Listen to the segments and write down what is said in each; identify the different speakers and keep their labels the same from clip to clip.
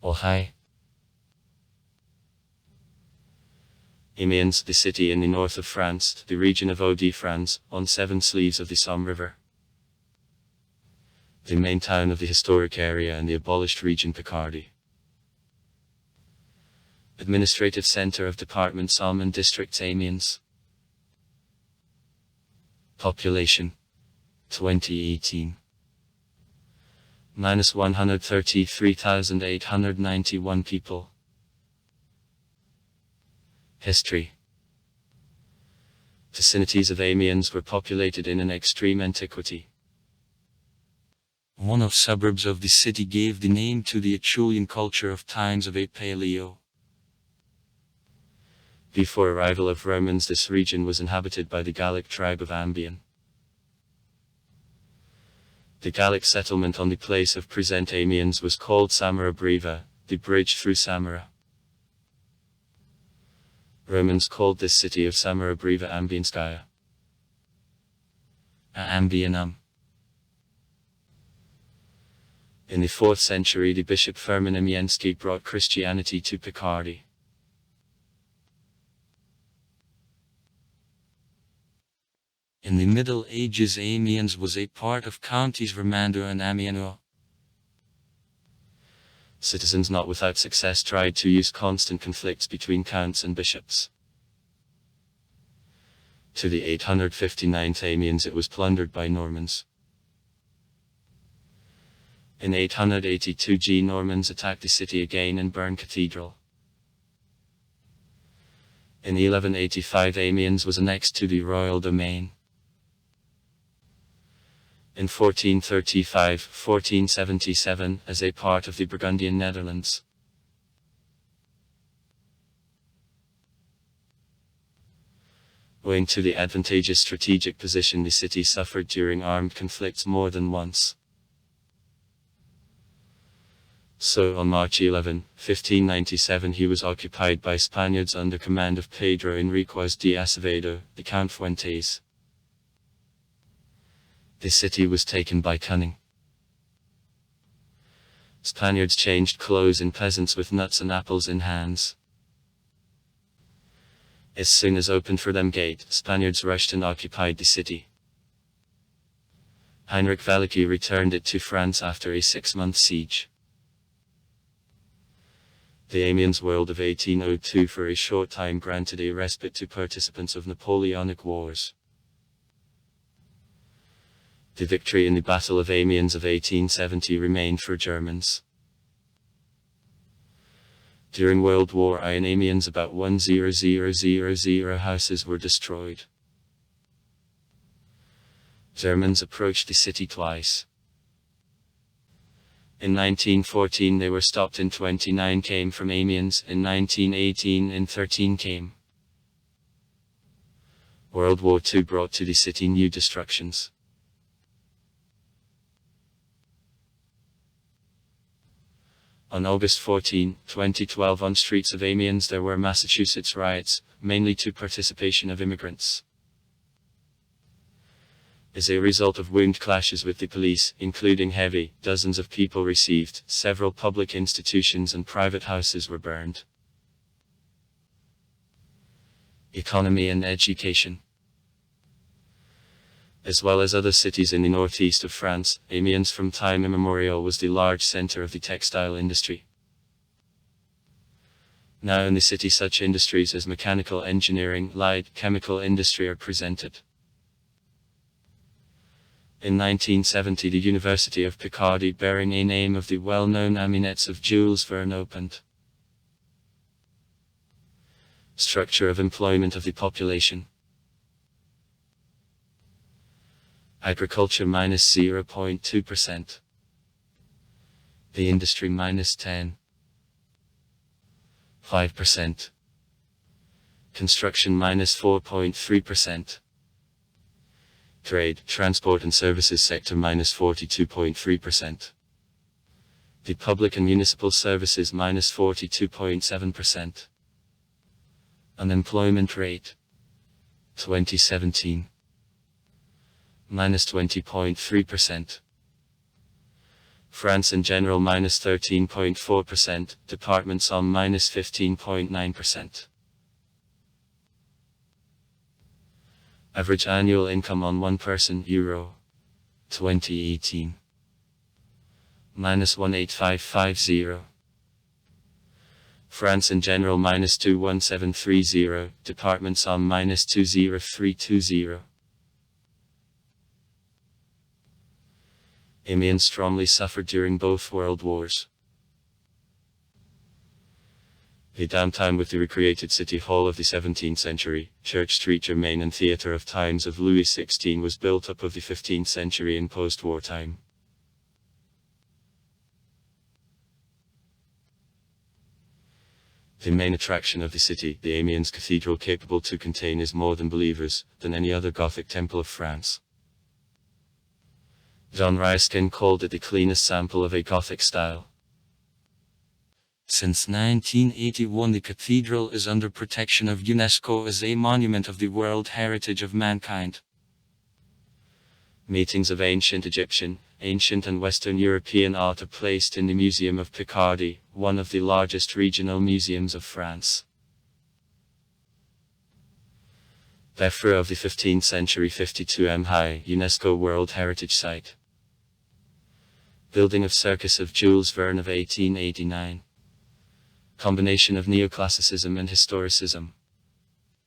Speaker 1: Oh hi. Amiens, the city in the north of France, the region of Hauts-de-France, on 7 sleeves of the Somme River. The main town of the historic area and the abolished region Picardy. Administrative center of Department Somme and District Amiens. Population 2018 -133,891 people. History. Vicinities of Amiens were populated in an extreme antiquity. One of suburbs of the city gave the name to the Apulian culture of times of Paleo. Before arrival of Romans, this region was inhabited by the Gallic tribe of Amiens. The Gallic settlement on the place of present Amiens was called Samara Breva, the bridge through Samara. Romans called this city of Samara Breva Ambienskaya. Ambienum. In the 4th century, the bishop Firmin Amienski brought Christianity to Picardy. In the Middle Ages, Amiens was a part of counties Vermandois and Amiens. Citizens not without success tried to use constant conflicts between counts and bishops. To the 859th Amiens it was plundered by Normans. In 882 Normans attacked the city again and burned cathedral. In 1185 Amiens was annexed to the royal domain. In 1435-1477 as a part of the Burgundian Netherlands. Owing to the advantageous strategic position, the city suffered during armed conflicts more than once. So on March 11, 1597 he was occupied by Spaniards under command of Pedro Enriquez de Acevedo, the Count Fuentes. The city was taken by cunning. Spaniards changed clothes in peasants with nuts and apples in hands. As soon as opened for them gate, Spaniards rushed and occupied the city. Heinrich Veliky returned it to France after a 6-month siege. The Amiens World of 1802 for a short time granted a respite to participants of Napoleonic Wars. The victory in the Battle of Amiens of 1870 remained for Germans. During World War I in Amiens about 100,000 houses were destroyed. Germans approached the city twice. In 1914 they were stopped, in 29 came from Amiens, in 1918 in 13 came. World War II brought to the city new destructions. On August 14, 2012 on streets of Amiens there were Massachusetts riots, mainly to participation of immigrants. As a result of wound clashes with the police, including heavy, dozens of people received, several public institutions and private houses were burned. Economy and education. As well as other cities in the northeast of France, Amiens from time immemorial was the large center of the textile industry. Now in the city such industries as mechanical engineering, light, chemical industry are presented. In 1970 the University of Picardy, bearing a name of the well-known Amiens of Jules Verne, opened. Structure of employment of the population. Agriculture -0.2%. The industry -10.5%. Construction -4.3%. Trade, transport and services sector -42.3%. The public and municipal services -42.7%. Unemployment rate 2017 -20.3%. France in general minus 13.4%, departments on minus 15.9%. Average annual income on one person, Euro 2018. Minus 18550. France in general minus 21730, departments on minus 20320. Amiens strongly suffered during both world wars. A downtown with the recreated city hall of the 17th century, Church Street Germain and Theatre of Times of Louis XVI was built up of the 15th century in post-war time. The main attraction of the city, the Amiens Cathedral, capable to contain is more than believers, than any other Gothic temple of France. Jean Ryskin called it the cleanest sample of a Gothic style. Since 1981 the cathedral is under protection of UNESCO as a monument of the World Heritage of Mankind. Meetings of ancient Egyptian, ancient and Western European art are placed in the Museum of Picardy, one of the largest regional museums of France. Beffroi of the 15th century, 52 m high, UNESCO World Heritage Site. Building of Circus of Jules Verne of 1889. Combination of neoclassicism and historicism.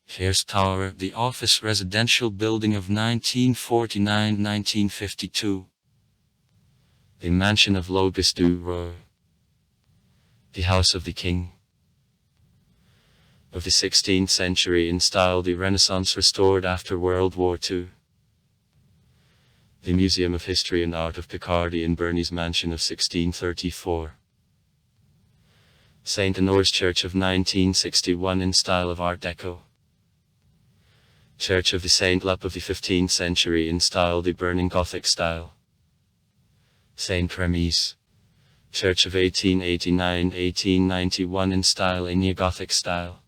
Speaker 1: Hearst Tower, the office residential building of 1949-1952. The mansion of l'Auguste du Roi. The House of the King. Of the 16th century in style, the Renaissance restored after World War II. The Museum of History and Art of Picardy in Bernie's mansion of 1634. St. Honore's Church of 1961 in style of Art Deco. Church of the Saint Loup of the 15th century in style the Burning Gothic style. Saint Remy's Church of 1889-1891 in style a Neo-Gothic style.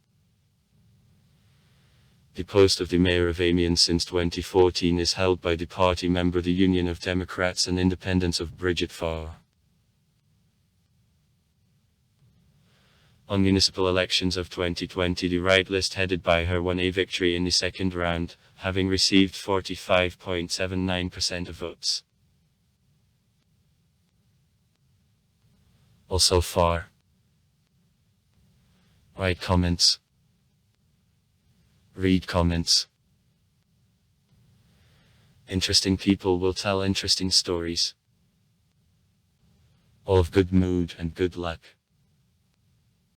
Speaker 1: The post of the Mayor of Amiens since 2014 is held by the party member the Union of Democrats and Independents of Brigitte Faure. On municipal elections of 2020 the right list headed by her won a victory in the second round, having received 45.79% of votes. Also far. Write comments. Read comments. Interesting people will tell interesting stories. All of good mood and good luck.